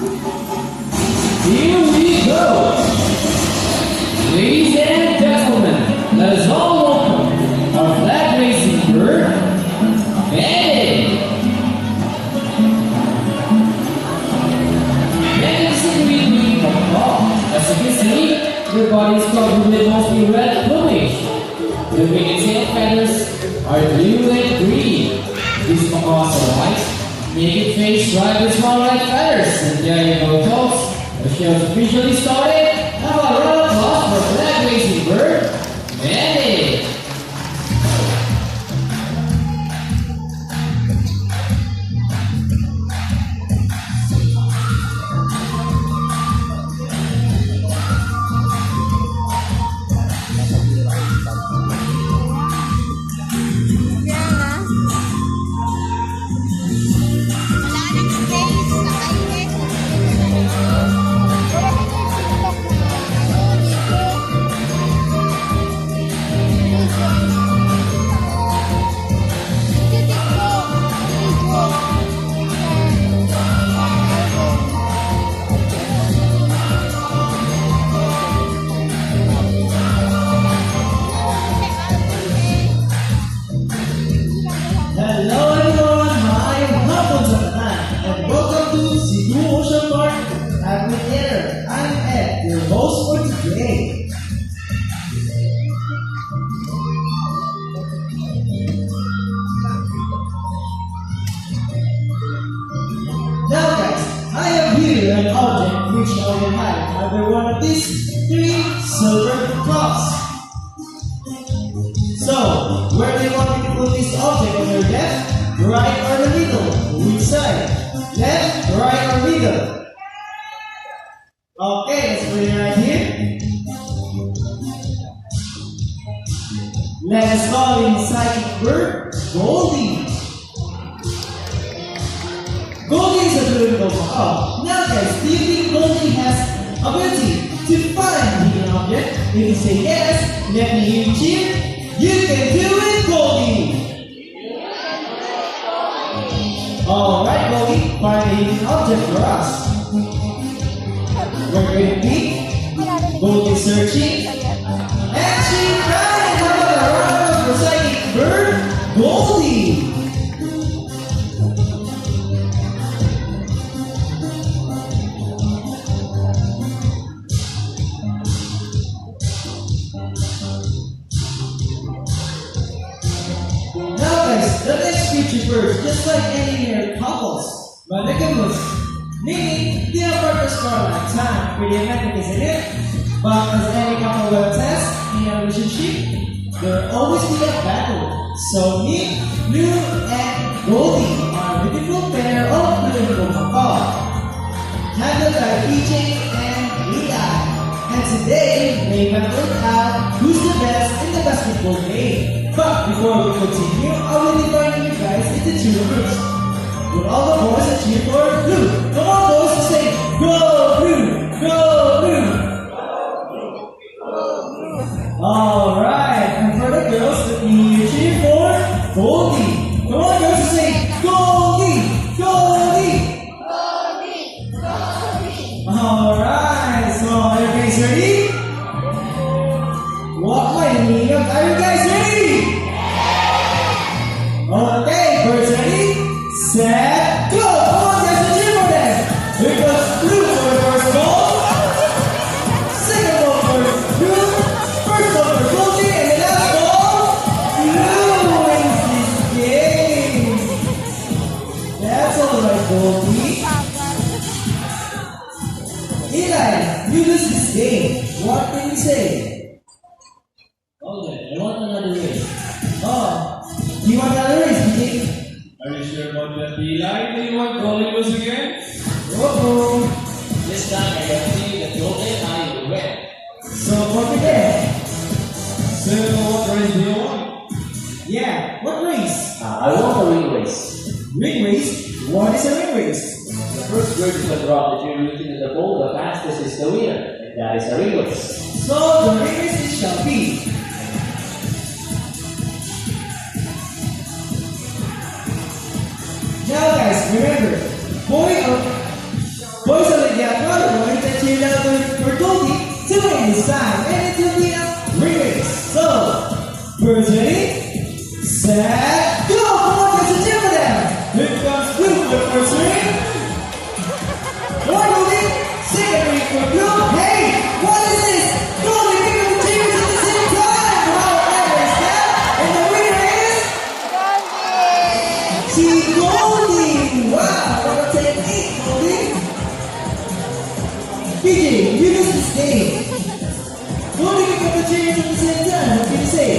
Here we go! Ladies and gentlemen, let us all welcome our flag racing bird, Benny! Benny is a green green macaw. As you can see, their body is covered with mostly red plumage. The wing and tail feathers are blue and green. These macaws are white, making face right with small red feathers. And there you go, folks. The show is officially started. How about a round of applause for flag racing bird, Benny? Hello everyone, my hapon sa tanan, and welcome to Cebu Ocean Park Amphitheater. I'm Ed, your host for today. Now guys, I have here an object which I will hide under one of these three silver cups. So, where do you want me to put this object on your left, right, or the middle? Which side? Left, right, or middle? Okay, let's put it right here. Let us call in psychic bird Goldie. Goldie is a beautiful macaw. Now guys, do you think Goldie has ability to find hidden object? If you say yes, let me hear you cheer. You can do it, Goldie! Alright, Goldie, find a hidden object for us. We're going to be Goldie searching. And she found it! How about a round of applause for psychic bird, Goldie? The next feature birds, just like any mere couples, monogamous, meaning they are partners for a lifetime. Pretty romantic, isn't it? But as any couple will attest in a relationship, there will always be a battle. So me, Lou, and Goldie are a beautiful pair of beautiful macaw, handled by PJ and Eli. And today, they battled out who's the best in the basketball game. But before we continue, I will divide you guys into two groups. With all the boys that cheer for Blue. Come on boys, to say Go Blue! Go Blue! Alright, and for the girls, let me hear you cheer for Goldie. Come on girls, to say Goldie! Goldie! Alright, so are you guys ready? What my name? Are you guys ready? Okay, birds ready? Set, go! Come on guys, let's cheer for them! Here goes Blue for the first goal. Second goal for Blue. First goal for Goldie, and the last goal, Blue wins this game. That's alright, Goldie. Eli, you lose this game. What can you say? Okay, I want another race. Oh, you want another race, BJ? Are you sure about that, Eli? Do you want calling us again? Uh-oh. This time I guarantee that Golden and I will win. So for today, So, what race do you want? yeah, what race? I want a ring race. Ring race? What is a ring race? The first bird to drop the tree root into the pole, the fastest is the winner. And that is a ring race. So the ring race it shall be. Now guys, remember, boys are game. Holding up the chairs at the same time, what can you say?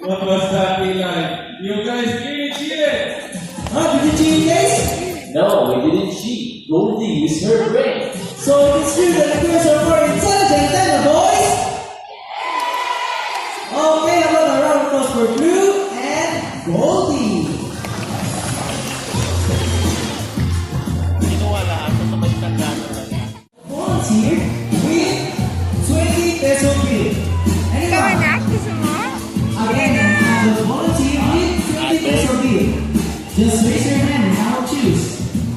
What was that be like? You guys really cheated! Huh? Did you cheat, guys? No, we didn't cheat. Goldie used her brain. So it's true that the girls are more intelligent than the boys? Okay, how about a round of applause for Blue and Goldie? Volunteer with 20 peso bill. Ikaw Anyone? anak, gusto mo? Again, I will volunteer with 20 peso bill. Just raise your hand and I'll choose.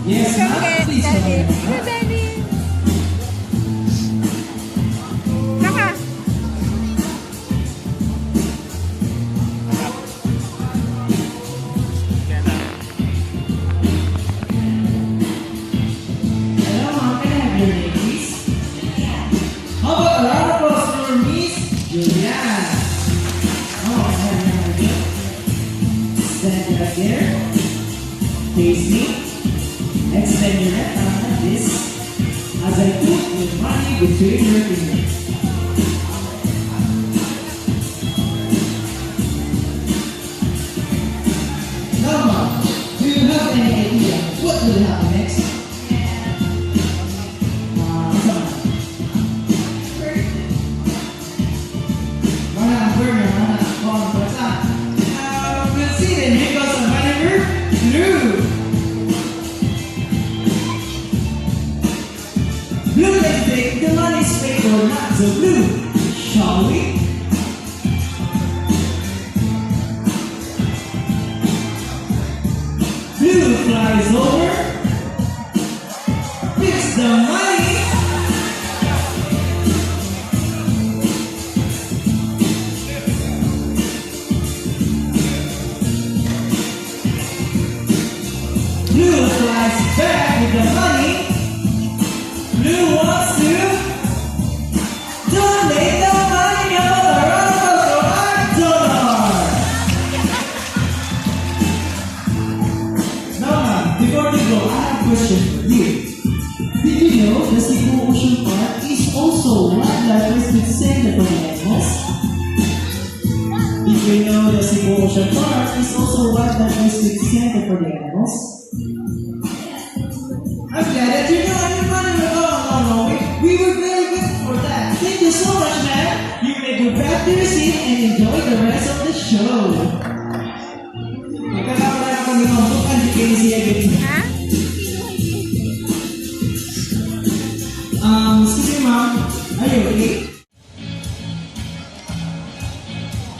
Yes, Ikaw ma'am, get, please come daddy. here. Ikaw, daddy. Naka. Hello, ma'am. Can I have your name, please? How about a round of applause for Miss Juliana? Oh, I have your name. Stand right there. Face me. Extend your left arm like this. As I put your money between your fingers. Now, ma'am, do you have any idea what will happen next? Blue, let's take the money straight or not so blue, shall we? Blue flies over, picks the money. Blue flies back with the money. Blue wants to donate the money of the round of our donor. Now, ma'am, before we go, I have a question for you. Did you know the Cebu Ocean Park is also wildlife research center for the animals? Did you know the Cebu Ocean Park is also wildlife research center for the animals? I'm glad that you know everybody will go along with. We were very grateful for that. Thank you so much, man. You may go back to your seat and enjoy the rest of the show. Magkakaroon ako ng mambukan di kayo siya ganyan. Ha? Excuse me, ma'am. Are you ready?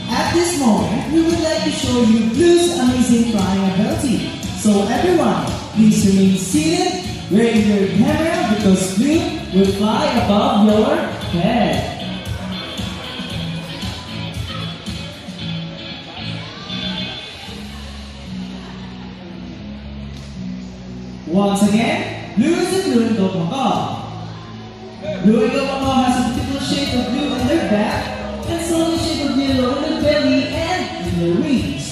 At this moment, we would like to show you Blue's amazing flying ability. So everyone, please remain seated. Ready your camera because Blue will fly above your head. Once again, Blue is a blue and gold macaw. Blue and gold macaw has a beautiful shade of blue on their back and solid shade of yellow on their belly and in their wings.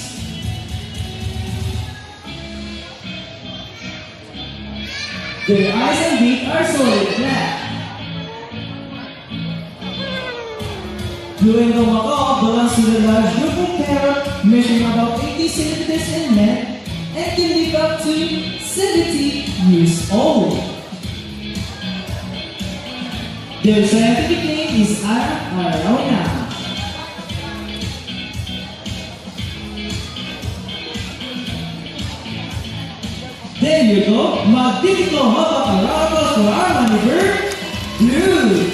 Their eyes and beak are solid black. Blue and gold macaw belongs to the large group of parrot measuring about 80 centimeters in length and can live up to 70 years old. Their scientific name is Arona. There you go, magnifico habak for our money bird, Blue.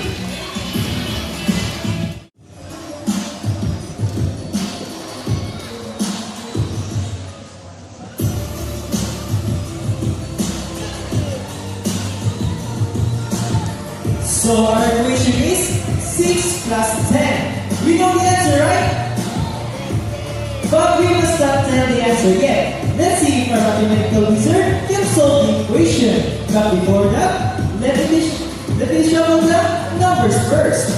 So our equation is 6 plus 10. We know the answer, right? But we must not tell the answer yet. Let's see if our mathematical wizard can solve the equation. But before that, let me shuffle the numbers first.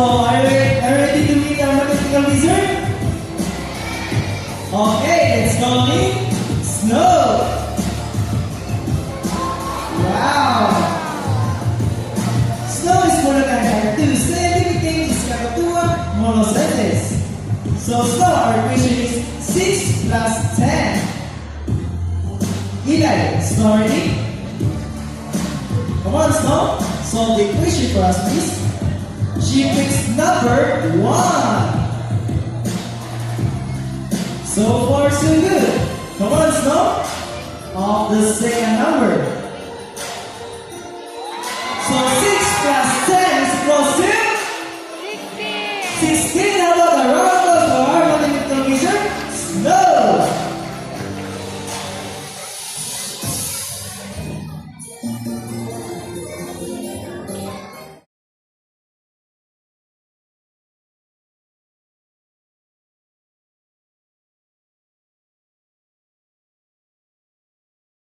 are you ready to meet our mathematical wizard? Okay, let's go meet Snow. Wow! Snow is menggunakan kartu scientific things katuan monosenses. So Snow, our equation is 6 plus 10. Eli, Snow ready? Come on, Snow. Solve the equation for us, please. She picks number 1. So far, so good. Come on, Snow. Of the second number.